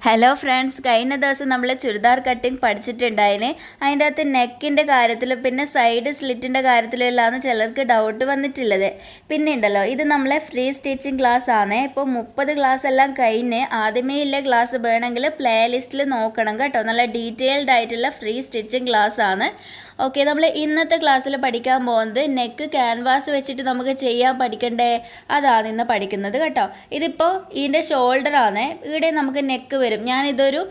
Hello friends, കഴിഞ്ഞ ദിവസം നമ്മൾ ചുരിദാർ കട്ടിങ് പഠിച്ചിട്ടുണ്ടായിന്. അതിൻ്റെ അകത്ത് നെക്കിൻ്റെ കാര്യത്തിൽ പിന്നെ സൈഡ് സ്ലിറ്റിൻ്റെ കാര്യത്തിലെല്ലാം ചിലർക്ക് ഡൗട്ട് വന്നിട്ടുള്ളത്. പിന്നെ ഉണ്ടല്ലോ, ഇത് നമ്മളെ ഫ്രീ സ്റ്റിച്ചിങ് ക്ലാസ് ആണ്. ഇപ്പോൾ 30 ക്ലാസ് എല്ലാം കഴിഞ്ഞ് ആദ്യമേ ഇല്ല ക്ലാസ് വേണമെങ്കിൽ പ്ലേ ലിസ്റ്റിൽ നോക്കണം കേട്ടോ. നല്ല ഡീറ്റെയിൽഡ് ആയിട്ടുള്ള ഫ്രീ സ്റ്റിച്ചിങ് ക്ലാസ് ആണ്. ഓക്കെ, നമ്മൾ ഇന്നത്തെ ക്ലാസ്സിൽ പഠിക്കാൻ പോകുന്നത് നെക്ക് ക്യാൻവാസ് വെച്ചിട്ട് നമുക്ക് ചെയ്യാൻ പഠിക്കണ്ടേ, അതാണ് ഇന്ന് പഠിക്കുന്നത് കേട്ടോ. ഇതിപ്പോൾ ഇതിൻ്റെ ഷോൾഡറാണ്. ഇവിടെ നമുക്ക് നെക്ക് വരും. ഞാനിതൊരു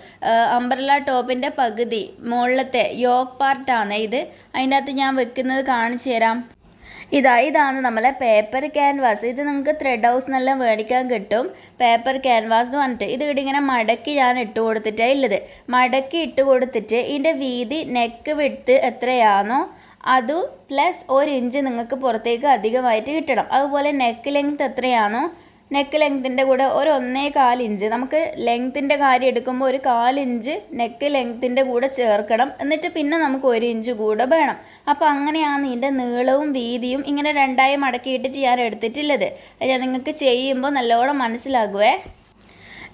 അംബ്രല്ല ടോപ്പിൻ്റെ പകുതി മുകളിലത്തെ യോക്ക് പാർട്ടാണ് ഇത്. അതിൻ്റെ അകത്ത് ഞാൻ വെക്കുന്നത് കാണിച്ചു തരാം. ഇതാണ് നമ്മളെ പേപ്പർ ക്യാൻവാസ്. ഇത് നിങ്ങൾക്ക് ത്രെഡ് ഹൗസ് എന്നെല്ലാം മേടിക്കാൻ കിട്ടും. പേപ്പർ ക്യാൻവാസ് എന്ന് പറഞ്ഞിട്ട് ഇത് ഇവിടെ ഇങ്ങനെ മടക്കി ഞാൻ ഇട്ട് കൊടുത്തിട്ടേ ഉള്ളത്. മടക്കി ഇട്ട് കൊടുത്തിട്ട് ഇതിൻ്റെ വീതി നെക്ക് വിഡ്ത്ത് എത്രയാണോ അത് പ്ലസ് 1 ഇഞ്ച് നിങ്ങൾക്ക് പുറത്തേക്ക് അധികമായിട്ട് കിട്ടണം. അതുപോലെ നെക്ക് ലെങ്ത് എത്രയാണോ നെക്ക് ലെങ്ത്തിൻ്റെ കൂടെ ഒരു 1.25 ഇഞ്ച് നമുക്ക് ലെങ്ത്തിൻ്റെ കാര്യം എടുക്കുമ്പോൾ ഒരു 1/4 ഇഞ്ച് നെക്ക് ലെങ്ത്തിൻ്റെ കൂടെ ചേർക്കണം. എന്നിട്ട് പിന്നെ നമുക്ക് 1 ഇഞ്ച് കൂടെ വേണം. അപ്പോൾ അങ്ങനെയാണ് ഇതിൻ്റെ നീളവും വീതിയും ഇങ്ങനെ രണ്ടായി മടക്കിയിട്ടിട്ട് ഞാൻ എടുത്തിട്ടുള്ളത്. ഞാൻ നിങ്ങൾക്ക് ചെയ്യുമ്പോൾ നല്ലോണം മനസ്സിലാകുവേ.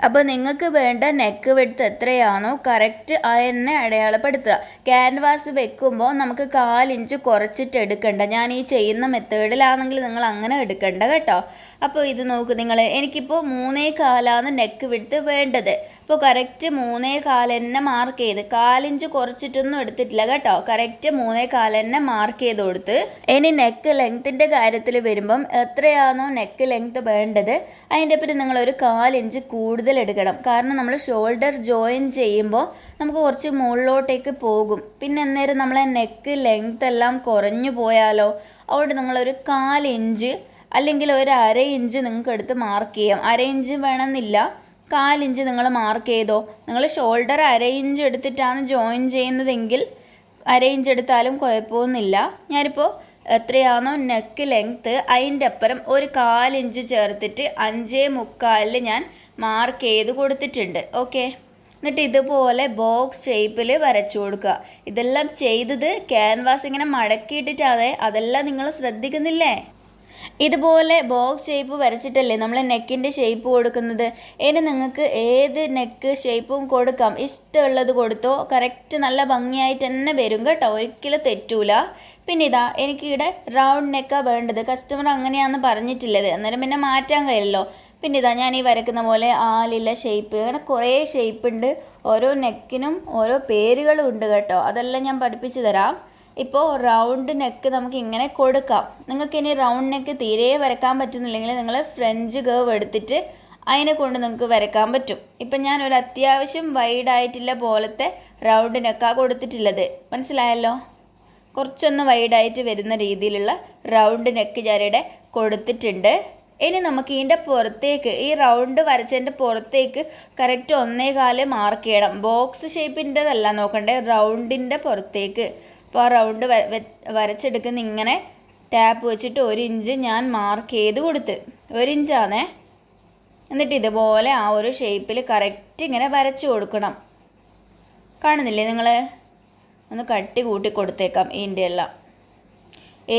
അപ്പോൾ നിങ്ങൾക്ക് വേണ്ട നെക്ക് വിഡ്ത്ത് എത്രയാണോ കറക്റ്റ് അതിനെ അടയാളപ്പെടുത്തുക. ക്യാൻവാസ് വെക്കുമ്പോൾ നമുക്ക് 1/4 ഇഞ്ച് കുറച്ചിട്ട് എടുക്കണ്ട. ഞാൻ ഈ ചെയ്യുന്ന മെത്തേഡിലാണെങ്കിൽ നിങ്ങൾ അങ്ങനെ എടുക്കണ്ട കേട്ടോ. അപ്പോൾ ഇത് നോക്കൂ നിങ്ങൾ, എനിക്കിപ്പോൾ 3.25 നെക്ക് വിഡ്ത്ത് വേണ്ടത്. അപ്പോൾ കറക്റ്റ് 3.25 തന്നെ മാർക്ക് ചെയ്ത് 1/4 ഇഞ്ച് കുറച്ചിട്ടൊന്നും എടുത്തിട്ടില്ല കേട്ടോ. കറക്റ്റ് 3.25 തന്നെ മാർക്ക് ചെയ്ത് കൊടുത്ത്. ഇനി നെക്ക് ലെങ്ത്തിൻ്റെ കാര്യത്തിൽ വരുമ്പം എത്രയാണോ നെക്ക് ലെങ്ത്ത് വേണ്ടത് അതിൻ്റെ പറ്റി നിങ്ങളൊരു 1/4 ഇഞ്ച് കൂടുതൽ എടുക്കണം. കാരണം നമ്മൾ ഷോൾഡർ ജോയിൻ ചെയ്യുമ്പോൾ നമുക്ക് കുറച്ച് മുകളിലോട്ടേക്ക് പോകും. പിന്നെ അന്നേരം നമ്മളെ നെക്ക് ലെങ്ത്ത് എല്ലാം കുറഞ്ഞു പോയാലോ. അതുകൊണ്ട് നിങ്ങളൊരു 1/4 ഇഞ്ച് അല്ലെങ്കിൽ ഒരു 1/2 ഇഞ്ച് നിങ്ങൾക്ക് എടുത്ത് മാർക്ക് ചെയ്യാം. 1/2 ഇഞ്ച് വേണമെന്നില്ല, 1/4 ഇഞ്ച് നിങ്ങൾ മാർക്ക് ചെയ്തോ. നിങ്ങൾ ഷോൾഡർ 1/2 ഇഞ്ച് എടുത്തിട്ടാണ് ജോയിൻ ചെയ്യുന്നതെങ്കിൽ 1/2 ഇഞ്ച് എടുത്താലും കുഴപ്പമൊന്നുമില്ല. ഞാനിപ്പോൾ എത്രയാണോ നെക്ക് ലെങ്ത്ത് അതിൻ്റെ അപ്പുറം ഒരു 1/4 ഇഞ്ച് ചേർത്തിട്ട് 5.25 ഞാൻ മാർക്ക് ചെയ്ത് കൊടുത്തിട്ടുണ്ട്. ഓക്കെ, എന്നിട്ട് ഇതുപോലെ ബോക്സ് ഷേപ്പിൽ വരച്ചു കൊടുക്കുക. ഇതെല്ലാം ചെയ്തത് ക്യാൻവാസ് ഇങ്ങനെ മടക്കിയിട്ടിട്ടാണ്. അതെല്ലാം നിങ്ങൾ ശ്രദ്ധിക്കുന്നില്ലേ? ഇതുപോലെ ബോക്സ് ഷേപ്പ് വരച്ചിട്ടല്ലേ നമ്മൾ നെക്കിൻ്റെ ഷേപ്പ് കൊടുക്കുന്നത്. ഇനി നിങ്ങൾക്ക് ഏത് നെക്ക് ഷേപ്പും കൊടുക്കാം. ഇഷ്ടമുള്ളത് കൊടുത്തോ. കറക്റ്റ് നല്ല ഭംഗിയായിട്ട് തന്നെ വരും കേട്ടോ, ഒരിക്കലും തെറ്റൂല. പിന്നെ എനിക്കിവിടെ റൗണ്ട് നെക്കാണ് വേണ്ടത്. കസ്റ്റമർ അങ്ങനെയാണെന്ന് പറഞ്ഞിട്ടുള്ളത്, അന്നേരം പിന്നെ മാറ്റാൻ കഴിയില്ലല്ലോ. പിന്നെ ഞാൻ ഈ വരയ്ക്കുന്ന പോലെ ആലില്ല ഷേപ്പ്, അങ്ങനെ കുറേ ഷേപ്പ് ഉണ്ട്. ഓരോ നെക്കിനും ഓരോ പേരുകളും ഉണ്ട് കേട്ടോ. അതെല്ലാം ഞാൻ പഠിപ്പിച്ച് തരാം. ഇപ്പോൾ റൗണ്ട് നെക്ക് നമുക്ക് ഇങ്ങനെ കൊടുക്കാം. നിങ്ങൾക്ക് ഇനി റൗണ്ട് നെക്ക് തീരെ വരയ്ക്കാൻ പറ്റുന്നില്ലെങ്കിൽ നിങ്ങൾ ഫ്രഞ്ച് കേവ് എടുത്തിട്ട് അതിനെ കൊണ്ട് നിങ്ങൾക്ക് വരയ്ക്കാൻ പറ്റും. ഇപ്പം ഞാൻ ഒരു അത്യാവശ്യം വൈഡായിട്ടുള്ള പോലത്തെ റൗണ്ട് നെക്കാണ് കൊടുത്തിട്ടുള്ളത്. മനസ്സിലായല്ലോ? കുറച്ചൊന്ന് വൈഡായിട്ട് വരുന്ന രീതിയിലുള്ള റൗണ്ട് നെക്ക് ഞാനിവിടെ കൊടുത്തിട്ടുണ്ട്. ഇനി നമുക്ക് ഇതിൻ്റെ പുറത്തേക്ക് ഈ റൗണ്ട് വരച്ചതിൻ്റെ പുറത്തേക്ക് കറക്റ്റ് 1.25 മാർക്ക് ചെയ്യണം. ബോക്സ് ഷേപ്പിൻ്റെതല്ല നോക്കണ്ടേ, റൗണ്ടിൻ്റെ പുറത്തേക്ക്. അപ്പോൾ ആ റൗണ്ട് വരച്ചെടുക്കുന്ന ഇങ്ങനെ ടാപ്പ് വെച്ചിട്ട് 1 ഇഞ്ച് ഞാൻ മാർക്ക് ചെയ്ത് കൊടുത്ത്. 1 ഇഞ്ചാണേ. എന്നിട്ട് ഇതുപോലെ ആ ഒരു ഷേപ്പിൽ കറക്റ്റ് ഇങ്ങനെ വരച്ചു കൊടുക്കണം. കാണുന്നില്ലേ നിങ്ങൾ? ഒന്ന് കട്ടി കൂട്ടി കൊടുത്തേക്കാം. ഇതിൻ്റെ എല്ലാം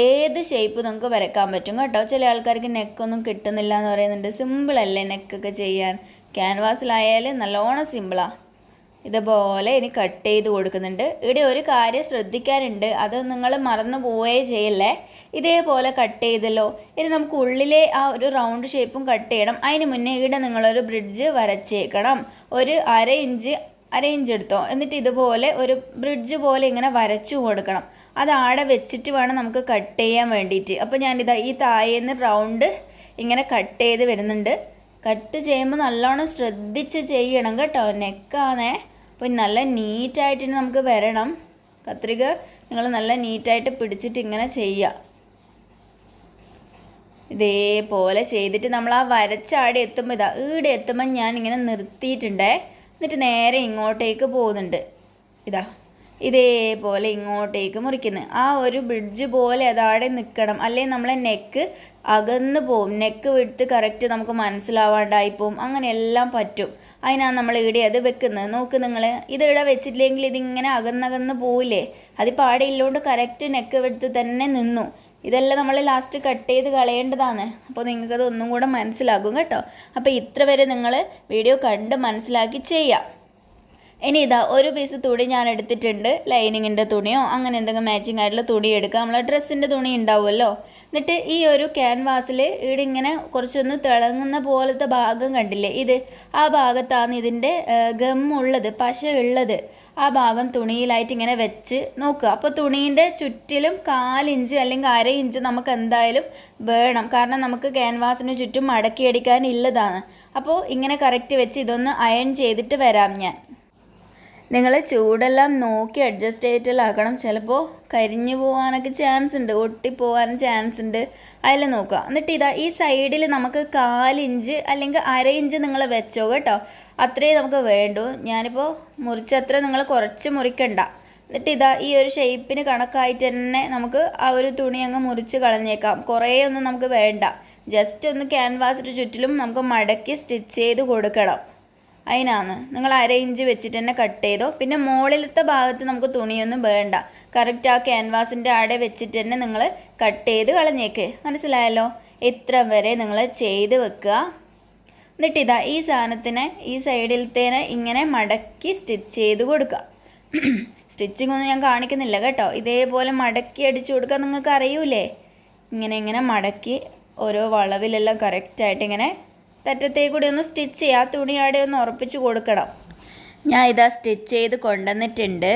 ഏത് ഷേപ്പ് നമുക്ക് വരയ്ക്കാൻ പറ്റും കേട്ടോ. ചില ആൾക്കാർക്ക് നെക്കൊന്നും കിട്ടുന്നില്ല എന്ന് പറയുന്നുണ്ട്. സിമ്പിളല്ലേ നെക്കൊക്കെ ചെയ്യാൻ. ക്യാൻവാസിലായാലും നല്ലോണം സിമ്പിളാണ്. ഇതുപോലെ ഇനി കട്ട് ചെയ്ത് കൊടുക്കുന്നുണ്ട്. ഇവിടെ ഒരു കാര്യം ശ്രദ്ധിക്കാനുണ്ട്, അത് നിങ്ങൾ മറന്നു പോവുകയേ ചെയ്യല്ലേ. ഇതേപോലെ കട്ട് ചെയ്തല്ലോ. ഇനി നമുക്ക് ഉള്ളിലെ ആ ഒരു റൗണ്ട് ഷേപ്പും കട്ട് ചെയ്യണം. അതിന് മുന്നേ ഇവിടെ നിങ്ങളൊരു ബ്രിഡ്ജ് വരച്ചേക്കണം. ഒരു 1/2 ഇഞ്ച് എടുത്തോ. എന്നിട്ട് ഇതുപോലെ ഒരു ബ്രിഡ്ജ് പോലെ ഇങ്ങനെ വരച്ചു കൊടുക്കണം. അത് ആടെ വെച്ചിട്ട് വേണം നമുക്ക് കട്ട് ചെയ്യാൻ വേണ്ടിയിട്ട്. അപ്പോൾ ഞാനിതാ ഈ താഴേന്ന് റൗണ്ട് ഇങ്ങനെ കട്ട് ചെയ്ത് വരുന്നുണ്ട്. കട്ട് ചെയ്യുമ്പോൾ നല്ലോണം ശ്രദ്ധിച്ച് ചെയ്യണം കേട്ടോ. നെക്കാണേ. അപ്പോൾ നല്ല നീറ്റായിട്ട് നമുക്ക് വരണം. കത്രിക നിങ്ങൾ നല്ല നീറ്റായിട്ട് പിടിച്ചിട്ട് ഇങ്ങനെ ചെയ്യുക. ഇതേപോലെ ചെയ്തിട്ട് നമ്മൾ ആ വരച്ച ആടെ എത്തുമ്പോൾ ഈടെ എത്തുമ്പോൾ ഞാൻ ഇങ്ങനെ നിർത്തിയിട്ടുണ്ടേ. എന്നിട്ട് നേരെ ഇങ്ങോട്ടേക്ക് പോകുന്നുണ്ട്. ഇതേപോലെ ഇങ്ങോട്ടേക്ക് മുറിക്കുന്നു. ആ ഒരു ബ്രിഡ്ജ് പോലെ അതാടെ നിൽക്കണം. അല്ലെങ്കിൽ നമ്മളെ നെക്ക് അകന്ന് പോവും. നെക്ക് വിട്ട് കറക്റ്റ് നമുക്ക് മനസ്സിലാവാണ്ടായി പോവും. അങ്ങനെയെല്ലാം പറ്റും. അതിനാണ് നമ്മൾ ഇവിടെ അത് വെക്കുന്നത്. നോക്ക് നിങ്ങൾ, ഇതിവിടെ വെച്ചിട്ടില്ലെങ്കിൽ ഇതിങ്ങനെ അകന്നകന്ന് പോവില്ലേ. അതിപ്പോൾ ആടെ ഇല്ലോണ്ട് കറക്റ്റ് നെക്ക് വിട്ട് തന്നെ നിന്നു. ഇതെല്ലാം നമ്മൾ ലാസ്റ്റ് കട്ട് ചെയ്ത് കളയേണ്ടതാണ്. അപ്പോൾ നിങ്ങൾക്കത് ഒന്നും കൂടെ മനസ്സിലാകും കേട്ടോ. അപ്പോൾ ഇത്ര വരെ നിങ്ങൾ വീഡിയോ കണ്ട് മനസ്സിലാക്കി ചെയ്യാം. ഇനി ഇതാ ഒരു പീസ് തുണി ഞാൻ എടുത്തിട്ടുണ്ട്. ലൈനിങ്ങിൻ്റെ തുണിയോ അങ്ങനെ എന്തെങ്കിലും മാച്ചിങ് ആയിട്ടുള്ള തുണി എടുക്കുക. നമ്മളെ ഡ്രസ്സിൻ്റെ തുണി ഉണ്ടാവുമല്ലോ. എന്നിട്ട് ഈ ഒരു ക്യാൻവാസിൽ ഇവിടെ ഇങ്ങനെ കുറച്ചൊന്ന് തിളങ്ങുന്ന പോലത്തെ ഭാഗം കണ്ടില്ലേ, ഇത് ആ ഭാഗത്താണ് ഇതിൻ്റെ ഗമ്മുള്ളത്, പശ ഉള്ളത്. ആ ഭാഗം തുണിയിലായിട്ട് ഇങ്ങനെ വെച്ച് നോക്കുക. അപ്പോൾ തുണീൻ്റെ ചുറ്റിലും 1/4 ഇഞ്ച് അല്ലെങ്കിൽ 1/2 ഇഞ്ച് നമുക്ക് എന്തായാലും വേണം. കാരണം നമുക്ക് ക്യാൻവാസിന് ചുറ്റും മടക്കി അടിക്കാനുള്ളതാണ്. അപ്പോൾ ഇങ്ങനെ കറക്റ്റ് വെച്ച് ഇതൊന്ന് അയൺ ചെയ്തിട്ട് വരാം ഞാൻ. നിങ്ങൾ ചൂടെല്ലാം നോക്കി അഡ്ജസ്റ്റ് ചെയ്തിട്ടാക്കണം. ചിലപ്പോൾ കരിഞ്ഞു പോകാനൊക്കെ ചാൻസ് ഉണ്ട്, ഒട്ടിപ്പോകാൻ ചാൻസ് ഉണ്ട്. അതിൽ നോക്കുക. എന്നിട്ട് ഇതാ ഈ സൈഡിൽ നമുക്ക് 1/4 ഇഞ്ച് അല്ലെങ്കിൽ 1/2 ഇഞ്ച് നിങ്ങൾ വെച്ചോ കേട്ടോ. അത്രയും നമുക്ക് വേണ്ടൂ. ഞാനിപ്പോൾ മുറിച്ചത്ര നിങ്ങൾ കുറച്ച് മുറിക്കണ്ട. എന്നിട്ട് ഇതാ ഈ ഒരു ഷേപ്പിന് കണക്കായിട്ട് തന്നെ നമുക്ക് ആ ഒരു തുണി അങ്ങ് മുറിച്ച് കളഞ്ഞേക്കാം. കുറേ ഒന്നും നമുക്ക് വേണ്ട. ജസ്റ്റ് ഒന്ന് ക്യാൻവാസിൻ്റെ ചുറ്റിലും നമുക്ക് മടക്കി സ്റ്റിച്ച് ചെയ്ത് കൊടുക്കണം. അതിനാണ് നിങ്ങൾ 1/2 ഇഞ്ച് വെച്ചിട്ട് തന്നെ കട്ട് ചെയ്തോ. പിന്നെ മുകളിലത്തെ ഭാഗത്ത് നമുക്ക് തുണിയൊന്നും വേണ്ട. കറക്റ്റ് ആ ക്യാൻവാസിൻ്റെ ആടെ വെച്ചിട്ട് തന്നെ നിങ്ങൾ കട്ട് ചെയ്ത് കളഞ്ഞേക്ക്. മനസ്സിലായല്ലോ? ഇത്ര വരെ നിങ്ങൾ ചെയ്ത് വെക്കുക. എന്നിട്ട് ഇതാ ഈ സാധനത്തിനെ ഈ സൈഡിലത്തേനെ ഇങ്ങനെ മടക്കി സ്റ്റിച്ച് ചെയ്ത് കൊടുക്കുക. സ്റ്റിച്ചിങ് ഒന്നും ഞാൻ കാണിക്കുന്നില്ല കേട്ടോ. ഇതേപോലെ മടക്കി അടിച്ചു കൊടുക്കുക. നിങ്ങൾക്ക് അറിയൂലേ, ഇങ്ങനെ മടക്കി ഓരോ വളവിലെല്ലാം കറക്റ്റായിട്ട് ഇങ്ങനെ തെറ്റത്തേ കൂടി ഒന്ന് സ്റ്റിച്ച് ചെയ്യുക. ആ തുണി ആടെ ഒന്ന് ഉറപ്പിച്ച് കൊടുക്കണം. ഞാൻ ഇതാ സ്റ്റിച്ച് ചെയ്ത് കൊണ്ടുവന്നിട്ടുണ്ട്.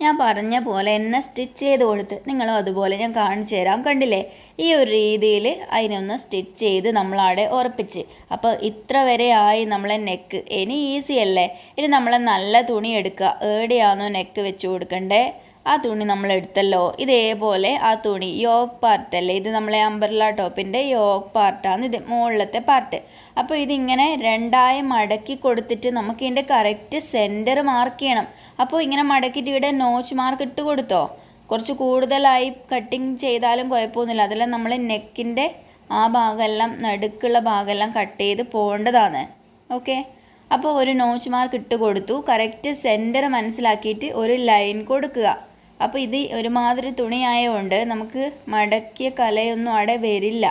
ഞാൻ പറഞ്ഞ പോലെ എന്നെ സ്റ്റിച്ച് ചെയ്ത് കൊടുത്ത് നിങ്ങളും അതുപോലെ ഞാൻ കാണിച്ചു തരാം. കണ്ടില്ലേ, ഈ ഒരു രീതിയിൽ അതിനൊന്ന് സ്റ്റിച്ച് ചെയ്ത് നമ്മളവിടെ ഉറപ്പിച്ച്. അപ്പോൾ ഇത്ര വരെ ആയി നമ്മളെ നെക്ക്. ഇനി ഈസി അല്ലേ. ഇനി നമ്മളെ നല്ല തുണി എടുക്കുക. എവിടെയാണോ നെക്ക് വെച്ച് കൊടുക്കണ്ടേ ആ തുണി നമ്മൾ എടുത്തല്ലോ. ഇതേപോലെ ആ തുണി യോക്ക് പാർട്ടല്ലേ, ഇത് നമ്മളെ അംബ്രല്ല ടോപ്പിൻ്റെ യോക്ക് പാർട്ടാണ് ഇത്, മുകളിലത്തെ പാർട്ട്. അപ്പോൾ ഇതിങ്ങനെ രണ്ടായി മടക്കി കൊടുത്തിട്ട് നമുക്ക് ഇതിൻ്റെ കറക്റ്റ് സെൻറ്റർ മാർക്ക് ചെയ്യണം. അപ്പോൾ ഇങ്ങനെ മടക്കിയിട്ട് ഇവിടെ നോച്ച് മാർക്ക് ഇട്ട് കൊടുത്തോ. കുറച്ച് കൂടുതലായി കട്ടിങ് ചെയ്താലും കുഴപ്പമൊന്നുമില്ല. അതെല്ലാം നമ്മൾ നെക്കിൻ്റെ ആ ഭാഗമെല്ലാം നടുക്കുള്ള ഭാഗമെല്ലാം കട്ട് ചെയ്ത് പോകേണ്ടതാണ്. ഓക്കെ, അപ്പോൾ ഒരു നോച്ച് മാർക്ക് ഇട്ട് കൊടുത്തു. കറക്റ്റ് സെൻറ്റർ മനസ്സിലാക്കിയിട്ട് ഒരു ലൈൻ കൊടുക്കുക. അപ്പോൾ ഇത് ഒരുമാതിരി തുണിയായതുകൊണ്ട് നമുക്ക് മടക്കിയ കലയൊന്നും അവിടെ വരില്ല.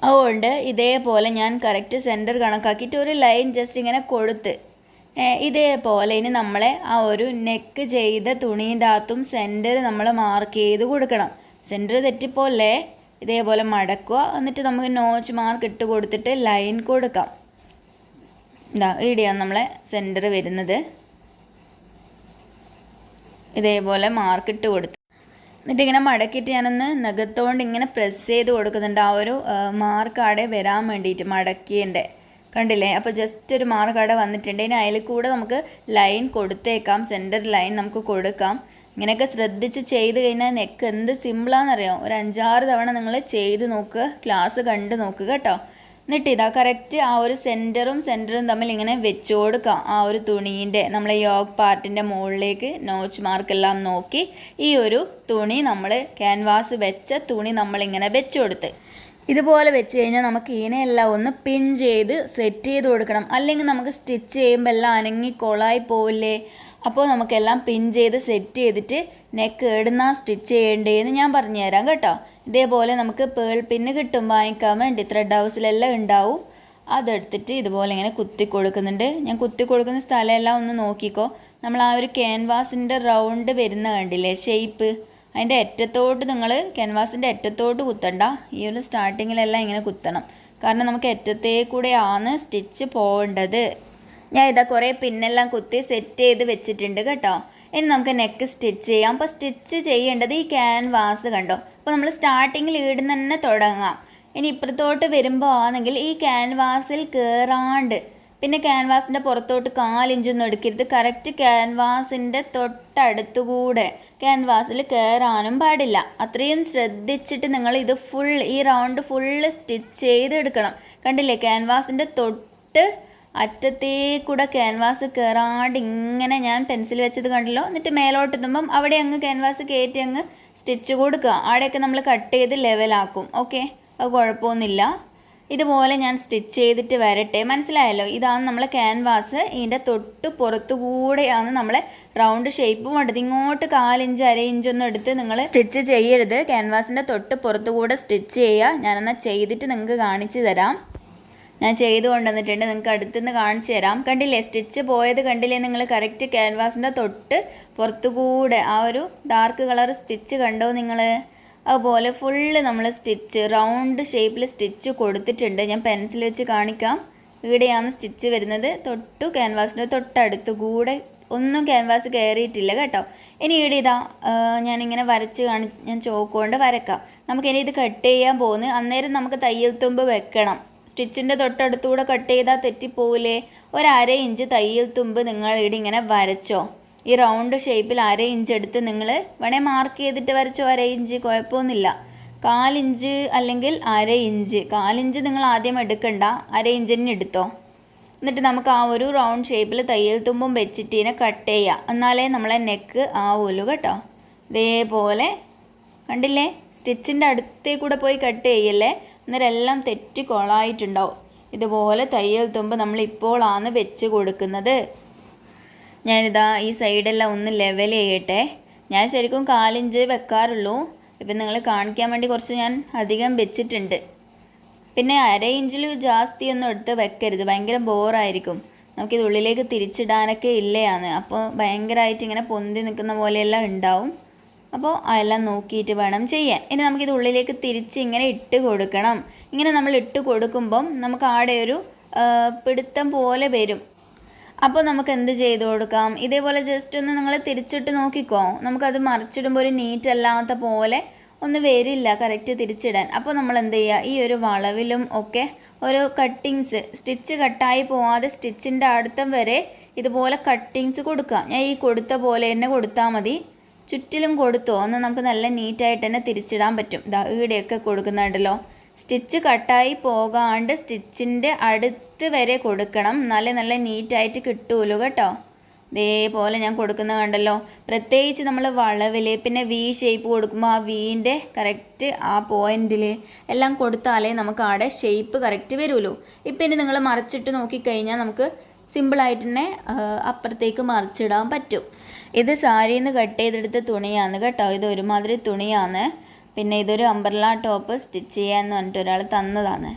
അതുകൊണ്ട് ഇതേപോലെ ഞാൻ കറക്റ്റ് സെൻറ്റർ കണക്കാക്കിയിട്ട് ഒരു ലൈൻ ജസ്റ്റ് ഇങ്ങനെ കൊടുത്ത് ഇതേപോലെ ഇനി നമ്മളെ ആ ഒരു നെക്ക് ചെയ്ത തുണീൻ്റെ അകത്തും സെൻറ്റർ നമ്മൾ മാർക്ക് ചെയ്ത് കൊടുക്കണം. സെൻറ്റർ തെറ്റിപ്പോലെ ഇതേപോലെ മടക്കുക. എന്നിട്ട് നമുക്ക് നോച്ച് മാർക്ക് ഇട്ട് കൊടുത്തിട്ട് ലൈൻ കൊടുക്കാം. ഇതാ ഇവിടെയാണ് നമ്മളെ സെൻറ്റർ വരുന്നത്. ഇതേപോലെ മാർക്കിട്ട് കൊടുത്ത് എന്നിട്ട് ഇങ്ങനെ മടക്കിയിട്ട് ഞാനൊന്ന് നഖത്തോണ്ട് ഇങ്ങനെ പ്രസ് ചെയ്ത് കൊടുക്കുന്നുണ്ട്. ആ ഒരു മാർക്ക് അവിടെ വരാൻ വേണ്ടിയിട്ട് മടക്കിയതിൻ്റെ കണ്ടില്ലേ. അപ്പോൾ ജസ്റ്റ് ഒരു മാർക്ക് അവിടെ വന്നിട്ടുണ്ട്. ഇനി അതിൽ കൂടെ നമുക്ക് ലൈൻ കൊടുത്തേക്കാം. സെൻറ്റർ ലൈൻ നമുക്ക് കൊടുക്കാം. ഇങ്ങനെയൊക്കെ ശ്രദ്ധിച്ച് ചെയ്ത് കഴിഞ്ഞാൽ നെക്ക് എന്ത് സിമ്പിളാണെന്നറിയാം. ഒരു 5-6 തവണ നിങ്ങൾ ചെയ്ത് നോക്കുക, ക്ലാസ് കണ്ട് നോക്കുക കേട്ടോ. എന്നിട്ട് ഇതാ കറക്റ്റ് ആ ഒരു സെൻറ്ററും തമ്മിൽ ഇങ്ങനെ വെച്ച് കൊടുക്കാം. ആ ഒരു തുണീൻ്റെ നമ്മളെ യോക്ക് പാർട്ടിൻ്റെ മുകളിലേക്ക് നോച്ച് മാർക്കെല്ലാം നോക്കി ഈ ഒരു തുണി നമ്മൾ ക്യാൻവാസ് വെച്ച തുണി നമ്മളിങ്ങനെ വെച്ച് കൊടുത്ത് ഇതുപോലെ വെച്ച് കഴിഞ്ഞാൽ നമുക്ക് ഇതിനെല്ലാം ഒന്ന് പിൻ ചെയ്ത് സെറ്റ് ചെയ്ത് കൊടുക്കണം. അല്ലെങ്കിൽ നമുക്ക് സ്റ്റിച്ച് ചെയ്യുമ്പോൾ എല്ലാം അനങ്ങി കൊളായി പോവില്ലേ. അപ്പോൾ നമുക്കെല്ലാം പിൻ ചെയ്ത് സെറ്റ് ചെയ്തിട്ട് നെക്ക് എവിടുന്നാ സ്റ്റിച്ച് ചെയ്യേണ്ടതെന്ന് ഞാൻ പറഞ്ഞു തരാം കേട്ടോ. ഇതേപോലെ നമുക്ക് പേൾ പിന്ന് കിട്ടും വാങ്ങിക്കാൻ വേണ്ടി. ത്രെഡ് ഹൗസിലെല്ലാം ഉണ്ടാവും. അതെടുത്തിട്ട് ഇതുപോലെ ഇങ്ങനെ കുത്തി കൊടുക്കുന്നുണ്ട്. ഞാൻ കുത്തി കൊടുക്കുന്ന സ്ഥലമെല്ലാം ഒന്ന് നോക്കിക്കോ. നമ്മൾ ആ ഒരു ക്യാൻവാസിൻ്റെ റൗണ്ട് വരുന്ന കണ്ടില്ലേ ഷേപ്പ്, അതിൻ്റെ അറ്റത്തോട്ട് നിങ്ങൾ ക്യാൻവാസിൻ്റെ അറ്റത്തോട്ട് കുത്തണ്ട. ഈ ഒരു സ്റ്റാർട്ടിങ്ങിലെല്ലാം ഇങ്ങനെ കുത്തണം. കാരണം നമുക്ക് അറ്റത്തേ കൂടെയാണ് സ്റ്റിച്ച് പോകേണ്ടത്. ഞാൻ ഇതാ കുറേ പിന്നെല്ലാം കുത്തി സെറ്റ് ചെയ്ത് വെച്ചിട്ടുണ്ട് കേട്ടോ. ഇനി നമുക്ക് നെക്ക് സ്റ്റിച്ച് ചെയ്യാം. അപ്പോൾ സ്റ്റിച്ച് ചെയ്യേണ്ടത് ഈ ക്യാൻവാസ് കണ്ടോ. അപ്പോൾ നമ്മൾ സ്റ്റാർട്ടിങ്ങിൽ ഈടുന്ന് തന്നെ തുടങ്ങാം. ഇനി ഇപ്പുറത്തോട്ട് വരുമ്പോൾ ആണെങ്കിൽ ഈ ക്യാൻവാസിൽ കയറാണ്ട് പിന്നെ ക്യാൻവാസിൻ്റെ പുറത്തോട്ട് 4 ഇഞ്ചൊന്നും എടുക്കരുത്. കറക്റ്റ് ക്യാൻവാസിൻ്റെ തൊട്ടടുത്തുകൂടെ ക്യാൻവാസിൽ കയറാനും പാടില്ല. അത്രയും ശ്രദ്ധിച്ചിട്ട് നിങ്ങൾ ഇത് ഈ റൗണ്ട് ഫുള്ള് സ്റ്റിച്ച് ചെയ്തെടുക്കണം. കണ്ടില്ലേ, ക്യാൻവാസിൻ്റെ തൊട്ട് അറ്റത്തേ കൂടെ ക്യാൻവാസ് കയറാണ്ട് ഇങ്ങനെ ഞാൻ പെൻസിൽ വെച്ചത് കണ്ടല്ലോ. എന്നിട്ട് മേലോട്ട് എത്തുമ്പം അവിടെ അങ്ങ് ക്യാൻവാസ് കയറ്റി അങ്ങ് സ്റ്റിച്ച് കൊടുക്കുക. അവിടെയൊക്കെ നമ്മൾ കട്ട് ചെയ്ത് ലെവലാക്കും. ഓക്കെ, അത് കുഴപ്പമൊന്നുമില്ല. ഇതുപോലെ ഞാൻ സ്റ്റിച്ച് ചെയ്തിട്ട് വരട്ടെ. മനസ്സിലായല്ലോ? ഇതാണ് നമ്മളെ ക്യാൻവാസ്. ഇതിൻ്റെ തൊട്ട് പുറത്തുകൂടെയാണ് നമ്മളെ റൗണ്ട് ഷേപ്പ് വേണ്ടത്. ഇങ്ങോട്ട് 1/4 ഇഞ്ച് 1/2 ഇഞ്ചൊന്നും എടുത്ത് നിങ്ങൾ സ്റ്റിച്ച് ചെയ്യരുത്. ക്യാൻവാസിൻ്റെ തൊട്ട് പുറത്തുകൂടെ സ്റ്റിച്ച് ചെയ്യുക. ഞാനെന്നാൽ ചെയ്തിട്ട് നിങ്ങൾക്ക് കാണിച്ചു തരാം. ഞാൻ ചെയ്ത് കൊണ്ടുവന്നിട്ടുണ്ട്. നിങ്ങൾക്ക് അടുത്തുനിന്ന് കാണിച്ചു തരാം. കണ്ടില്ലേ സ്റ്റിച്ച് പോയത്? കണ്ടില്ലേ നിങ്ങൾ? കറക്റ്റ് ക്യാൻവാസിൻ്റെ തൊട്ട് പുറത്തുകൂടെ ആ ഒരു ഡാർക്ക് കളർ സ്റ്റിച്ച് കണ്ടോ നിങ്ങൾ? അതുപോലെ ഫുള്ള് നമ്മൾ സ്റ്റിച്ച് റൗണ്ട് ഷേപ്പിൽ സ്റ്റിച്ച് കൊടുത്തിട്ടുണ്ട്. ഞാൻ പെൻസിൽ വെച്ച് കാണിക്കാം. ഇവിടെയാണ് സ്റ്റിച്ച് വരുന്നത്. തൊട്ടു ക്യാൻവാസിൻ്റെ തൊട്ടടുത്ത് കൂടെ ഒന്നും ക്യാൻവാസ് കയറിയിട്ടില്ല കേട്ടോ. ഇനി ഇവിടെ ഇതാ ഞാനിങ്ങനെ വരച്ച് ഞാൻ ചോക്ക് കൊണ്ട് വരക്കാം. നമുക്കിനി ഇത് കട്ട് ചെയ്യാൻ പോകുന്നു. അന്നേരം നമുക്ക് തയ്യൽ തുമ്പ് വെക്കണം. സ്റ്റിച്ചിൻ്റെ തൊട്ടടുത്തൂടെ കട്ട് ചെയ്താൽ തെറ്റിപ്പോവില്ലേ? 1/2 ഇഞ്ച് തയ്യൽ തുമ്പ് നിങ്ങൾ ഇവിടെ ഇങ്ങനെ വരച്ചോ. ഈ റൗണ്ട് ഷേപ്പിൽ 1/2 ഇഞ്ച് എടുത്ത് നിങ്ങൾ വേണേൽ മാർക്ക് ചെയ്തിട്ട് വരച്ചോ. 1/2 ഇഞ്ച് കുഴപ്പമൊന്നുമില്ല. 1/4 ഇഞ്ച് അല്ലെങ്കിൽ 1/2 ഇഞ്ച്. 1/4 ഇഞ്ച് നിങ്ങൾ ആദ്യം എടുക്കണ്ട, 1/2 ഇഞ്ച് തന്നെ എടുത്തോ. എന്നിട്ട് നമുക്ക് ആ ഒരു റൗണ്ട് ഷേപ്പിൽ തയ്യൽ തുമ്പും വെച്ചിട്ട് ഇതിനെ കട്ട് ചെയ്യാം. എന്നാലേ നമ്മളെ നെക്ക് ആവുമല്ലോ കേട്ടോ. ഇതേപോലെ കണ്ടില്ലേ? സ്റ്റിച്ചിൻ്റെ അടുത്തേ കൂടെ പോയി കട്ട് ചെയ്യല്ലേ, അന്നേരം എല്ലാം തെറ്റി കൊളായിട്ടുണ്ടാവും. ഇതുപോലെ തയ്യൽ തുമ്പ് നമ്മളിപ്പോഴാണ് വെച്ച് കൊടുക്കുന്നത്. ഞാനിതാ ഈ സൈഡെല്ലാം ഒന്ന് ലെവൽ ചെയ്യട്ടെ. ഞാൻ ശരിക്കും 1/4 ഇഞ്ച് വെക്കാറുള്ളൂ. ഇപ്പം നിങ്ങൾ കാണിക്കാൻ വേണ്ടി കുറച്ച് ഞാൻ അധികം വെച്ചിട്ടുണ്ട്. പിന്നെ 1/2 ഇഞ്ചിൽ ജാസ്തിയൊന്നും എടുത്ത് വെക്കരുത്, ഭയങ്കര ബോറായിരിക്കും. നമുക്കിത് ഉള്ളിലേക്ക് തിരിച്ചിടാനൊക്കെ ഇല്ലയാണ്. അപ്പോൾ ഭയങ്കരമായിട്ട് ഇങ്ങനെ പൊന്തി നിൽക്കുന്ന പോലെയെല്ലാം ഉണ്ടാവും. അപ്പോൾ അതെല്ലാം നോക്കിയിട്ട് വേണം ചെയ്യാൻ. ഇനി നമുക്കിത് ഉള്ളിലേക്ക് തിരിച്ച് ഇങ്ങനെ ഇട്ട് കൊടുക്കണം. ഇങ്ങനെ നമ്മൾ ഇട്ട് കൊടുക്കുമ്പം നമുക്ക് ആടെ ഒരു പിടുത്തം പോലെ വരും. അപ്പോൾ നമുക്ക് എന്ത് ചെയ്ത് കൊടുക്കാം? ഇതേപോലെ ജസ്റ്റ് ഒന്ന് നിങ്ങൾ തിരിച്ചിട്ട് നോക്കിക്കോ. നമുക്കത് മറിച്ചിടുമ്പോൾ ഒരു നീറ്റ് അല്ലാത്ത പോലെ ഒന്ന് വരില്ല കറക്റ്റ് തിരിച്ചിടാൻ. അപ്പോൾ നമ്മൾ എന്ത് ചെയ്യുക? ഈ ഒരു വളവിലും ഒക്കെ ഒരു കട്ടിങ്സ്, സ്റ്റിച്ച് കട്ടായി പോവാതെ സ്റ്റിച്ചിൻ്റെ അടുത്തം വരെ ഇതുപോലെ കട്ടിങ്സ് കൊടുക്കുക. ഞാൻ ഈ കൊടുത്ത പോലെ തന്നെ കൊടുത്താൽ മതി. ചുറ്റിലും കൊടുത്തോ എന്നാൽ നമുക്ക് നല്ല നീറ്റായിട്ട് തന്നെ തിരിച്ചിടാൻ പറ്റും. ഇതാ ഈടെയൊക്കെ കൊടുക്കുന്നുണ്ടല്ലോ. സ്റ്റിച്ച് കട്ടായി പോകാണ്ട് സ്റ്റിച്ചിൻ്റെ അടുത്ത് വരെ കൊടുക്കണം. നല്ല നീറ്റായിട്ട് കിട്ടുമല്ലോ കേട്ടോ. ഇതേപോലെ ഞാൻ കൊടുക്കുന്നത് കണ്ടല്ലോ. പ്രത്യേകിച്ച് നമ്മൾ വളവിൽ പിന്നെ വി ഷേപ്പ് കൊടുക്കുമ്പോൾ ആ വീൻ്റെ കറക്റ്റ് ആ പോയിന്റിൽ എല്ലാം കൊടുത്താലേ നമുക്ക് അവിടെ ഷേപ്പ് കറക്റ്റ് വരുമല്ലോ. ഇപ്പം ഇനി നിങ്ങൾ മറിച്ചിട്ട് നോക്കിക്കഴിഞ്ഞാൽ നമുക്ക് സിമ്പിളായിട്ട് തന്നെ അപ്പുറത്തേക്ക് മറിച്ചിടാൻ പറ്റും. ഇത് സാരിയിൽ നിന്ന് കട്ട് ചെയ്തെടുത്ത തുണിയാണ് കേട്ടോ. ഇത് ഒരുമാതിരി തുണിയാണ്. പിന്നെ ഇതൊരു അംബ്രല ടോപ്പ് സ്റ്റിച്ച് ചെയ്യാമെന്ന് പറഞ്ഞിട്ട് ഒരാൾ തന്നതാണ്.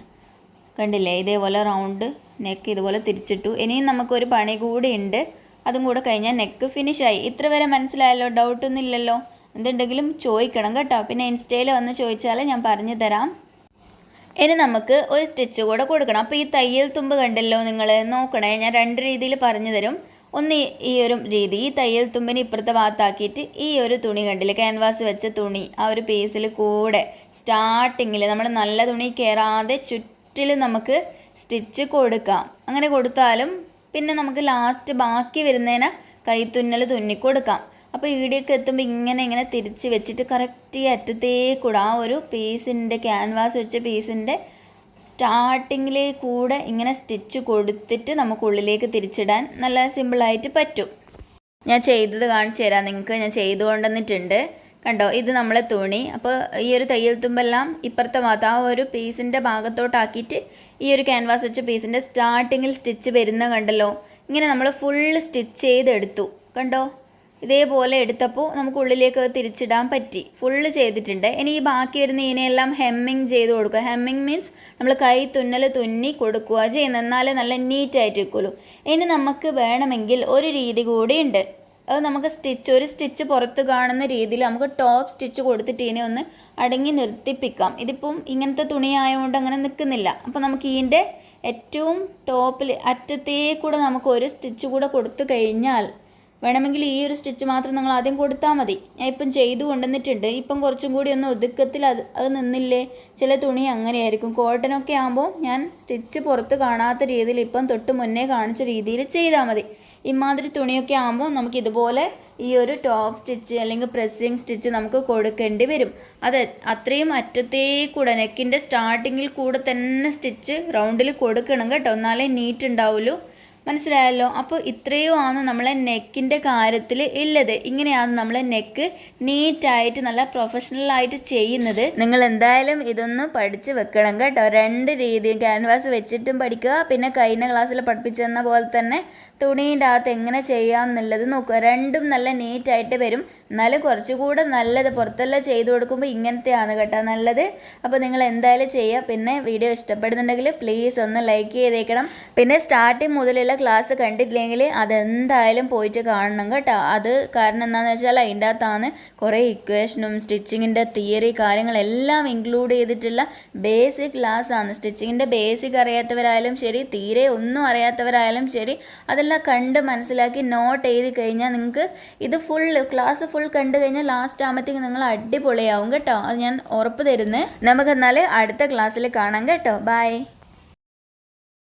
കണ്ടില്ലേ? ഇതേപോലെ റൗണ്ട് നെക്ക് ഇതുപോലെ തിരിച്ചിട്ടു. ഇനിയും നമുക്കൊരു പണി കൂടി ഉണ്ട്. അതും കൂടെ കഴിഞ്ഞാൽ നെക്ക് ഫിനിഷായി. ഇത്ര വരെ മനസ്സിലായല്ലോ? ഡൗട്ടൊന്നും ഇല്ലല്ലോ? എന്തുണ്ടെങ്കിലും ചോദിക്കണം കേട്ടോ. പിന്നെ ഇൻസ്റ്റയിൽ വന്ന് ചോദിച്ചാൽ ഞാൻ പറഞ്ഞു തരാം. ഇനി നമുക്ക് ഒരു സ്റ്റിച്ച് കൂടെ കൊടുക്കണം. അപ്പോൾ ഈ തയ്യൽ തുമ്പ് കണ്ടല്ലോ നിങ്ങൾ, നോക്കണേ. ഞാൻ 2 രീതിയിൽ പറഞ്ഞു തരും. ഒന്ന് ഈ ഒരു രീതി, ഈ തയ്യൽ തുമ്പിന് ഇപ്പുറത്തെ ഭാഗത്താക്കിയിട്ട് ഈ ഒരു തുണി കണ്ടില്ലേ, ക്യാൻവാസ് വെച്ച തുണി, ആ ഒരു പീസിൽ കൂടെ സ്റ്റാർട്ടിങ്ങിൽ നമ്മൾ നല്ല തുണി കയറാതെ ചുറ്റിലും നമുക്ക് സ്റ്റിച്ച് കൊടുക്കാം. അങ്ങനെ കൊടുത്താലും പിന്നെ നമുക്ക് ലാസ്റ്റ് ബാക്കി വരുന്നതിന് കൈത്തുന്നൽ തുന്നിക്കൊടുക്കാം. അപ്പോൾ ഈടിയൊക്കെ എത്തുമ്പോൾ ഇങ്ങനെ തിരിച്ച് വെച്ചിട്ട് കറക്റ്റ് ഈ അറ്റത്തേക്കൂടെ ആ ഒരു പീസിൻ്റെ ക്യാൻവാസ് വെച്ച പീസിൻ്റെ സ്റ്റാർട്ടിങ്ങിലേ കൂടെ ഇങ്ങനെ സ്റ്റിച്ച് കൊടുത്തിട്ട് നമുക്ക് ഉള്ളിലേക്ക് തിരിച്ചിടാൻ നല്ല സിമ്പിളായിട്ട് പറ്റും. ഞാൻ ചെയ്തത് കാണിച്ചു തരാം നിങ്ങൾക്ക്. ഞാൻ ചെയ്തു കൊണ്ടുവന്നിട്ടുണ്ട് കണ്ടോ. ഇത് നമ്മളെ തുണി. അപ്പോൾ ഈ ഒരു തയ്യൽ തുമ്പെല്ലാം ഇപ്പുറത്തെ ഭാഗത്ത് ആ ഒരു പീസിൻ്റെ ഭാഗത്തോട്ടാക്കിയിട്ട് ഈ ഒരു ക്യാൻവാസ് വെച്ച പീസിൻ്റെ സ്റ്റാർട്ടിങ്ങിൽ സ്റ്റിച്ച് വരുന്ന കണ്ടല്ലോ. ഇങ്ങനെ നമ്മൾ ഫുള്ള് സ്റ്റിച്ച് ചെയ്തെടുത്തു കണ്ടോ. ഇതേപോലെ എടുത്തപ്പോൾ നമുക്ക് ഉള്ളിലേക്ക് തിരിച്ചിടാൻ പറ്റി. ഫുള്ള് ചെയ്തിട്ടുണ്ട്. ഇനി ഈ ബാക്കി വരുന്ന ഇതിനെല്ലാം ഹെമ്മിങ് ചെയ്ത് കൊടുക്കുക. ഹെമ്മിങ് മീൻസ് നമ്മൾ കൈ തുന്നൽ തുന്നി കൊടുക്കുക ചെയ്യുന്നത്, എന്നാലേ നല്ല നീറ്റായിട്ട് വെക്കുള്ളൂ. ഇനി നമുക്ക് വേണമെങ്കിൽ ഒരു രീതി കൂടിയുണ്ട്. അത് നമുക്ക് ഒരു സ്റ്റിച്ച് പുറത്ത് കാണുന്ന രീതിയിൽ നമുക്ക് ടോപ്പ് സ്റ്റിച്ച് കൊടുത്തിട്ട് ഇതിനെ ഒന്ന് അടങ്ങി നിർത്തിപ്പിക്കാം. ഇതിപ്പം ഇങ്ങനത്തെ തുണിയായതുകൊണ്ട് അങ്ങനെ നിൽക്കുന്നില്ല. അപ്പോൾ നമുക്ക് ഇതിൻ്റെ ഏറ്റവും ടോപ്പിൽ അറ്റത്തേക്കൂടെ നമുക്ക് ഒരു സ്റ്റിച്ച് കൂടെ കൊടുത്തു കഴിഞ്ഞാൽ വേണമെങ്കിൽ ഈ ഒരു സ്റ്റിച്ച് മാത്രം നിങ്ങൾ ആദ്യം കൊടുത്താൽ മതി. ഞാൻ ഇപ്പം ചെയ്തു കൊണ്ടുവന്നിട്ടുണ്ട്. ഇപ്പം കുറച്ചും കൂടി ഒന്ന് ഒതുക്കത്തിൽ അത് നിന്നില്ലേ. ചില തുണി അങ്ങനെയായിരിക്കും. കോട്ടനൊക്കെ ആകുമ്പോൾ ഞാൻ സ്റ്റിച്ച് പുറത്ത് കാണാത്ത രീതിയിൽ ഇപ്പം തൊട്ട് മുന്നേ കാണിച്ച രീതിയിൽ ചെയ്താൽ മതി. ഇമാതിരി തുണിയൊക്കെ ആകുമ്പോൾ നമുക്ക് ഇതുപോലെ ഈ ഒരു ടോപ്പ് സ്റ്റിച്ച് അല്ലെങ്കിൽ പ്രസ്സിങ് സ്റ്റിച്ച് നമുക്ക് കൊടുക്കേണ്ടി വരും. അത് അത്രയും അറ്റത്തേക്കൂടെ നെക്കിൻ്റെ സ്റ്റാർട്ടിങ്ങിൽ കൂടെ തന്നെ സ്റ്റിച്ച് റൗണ്ടിൽ കൊടുക്കണം കേട്ടോ, എന്നാലേ നീറ്റ് ഉണ്ടാവുള്ളൂ. മനസ്സിലായല്ലോ. അപ്പോൾ ഇത്രയുമാണ് നമ്മളെ നെക്കിൻ്റെ കാര്യത്തിൽ ഉള്ളത്. ഇങ്ങനെയാണ് നമ്മൾ നെക്ക് നീറ്റായിട്ട് നല്ല പ്രൊഫഷണലായിട്ട് ചെയ്യുന്നത്. നിങ്ങൾ എന്തായാലും ഇതൊന്ന് പഠിച്ച് വെക്കണം കേട്ടോ. 2 രീതിയും ക്യാൻവാസ് വെച്ചിട്ടും പഠിക്കുക, പിന്നെ കഴിഞ്ഞ ക്ലാസ്സിൽ പഠിപ്പിച്ചെന്ന പോലെ തന്നെ തുണീൻ്റെ അകത്ത് എങ്ങനെ ചെയ്യാം എന്നുള്ളത് നോക്കുക. രണ്ടും നല്ല നീറ്റായിട്ട് വരും. എന്നാലും കുറച്ചുകൂടെ നല്ലത് പുറത്തെല്ലാം ചെയ്ത് കൊടുക്കുമ്പോൾ ഇങ്ങനത്തെയാണ് കേട്ടോ നല്ലത്. അപ്പോൾ നിങ്ങൾ എന്തായാലും ചെയ്യുക. പിന്നെ വീഡിയോ ഇഷ്ടപ്പെടുന്നുണ്ടെങ്കിൽ പ്ലീസ് ഒന്ന് ലൈക്ക് ചെയ്തേക്കണം. പിന്നെ സ്റ്റാർട്ടിങ് മുതലുള്ള ക്ലാസ് കണ്ടിട്ടില്ലെങ്കിൽ അതെന്തായാലും പോയിട്ട് കാണണം കേട്ടോ. അത് കാരണം എന്താണെന്ന് വെച്ചാൽ അതിൻ്റെ അകത്താണ് കുറേ ഇക്വേഷനും സ്റ്റിച്ചിങ്ങിൻ്റെ തിയറി കാര്യങ്ങളെല്ലാം ഇൻക്ലൂഡ് ചെയ്തിട്ടുള്ള ബേസിക് ക്ലാസ്സാണ്. സ്റ്റിച്ചിങ്ങിൻ്റെ ബേസിക് അറിയാത്തവരായാലും ശരി, തീരെ ഒന്നും അറിയാത്തവരായാലും ശരി, അതെല്ലാം കണ്ട് മനസ്സിലാക്കി നോട്ട് എഴുതി കഴിഞ്ഞാൽ നിങ്ങൾക്ക് ഇത് ക്ലാസ് ഫുൾ കണ്ടു കഴിഞ്ഞാൽ ലാസ്റ്റ് ആകുമ്പോഴത്തേക്ക് നിങ്ങൾ അടിപൊളിയാവും കേട്ടോ. അത് ഞാൻ ഉറപ്പ് തരുന്നത്. നമുക്കെന്നാൽ അടുത്ത ക്ലാസ്സിൽ കാണാം കേട്ടോ. ബൈ.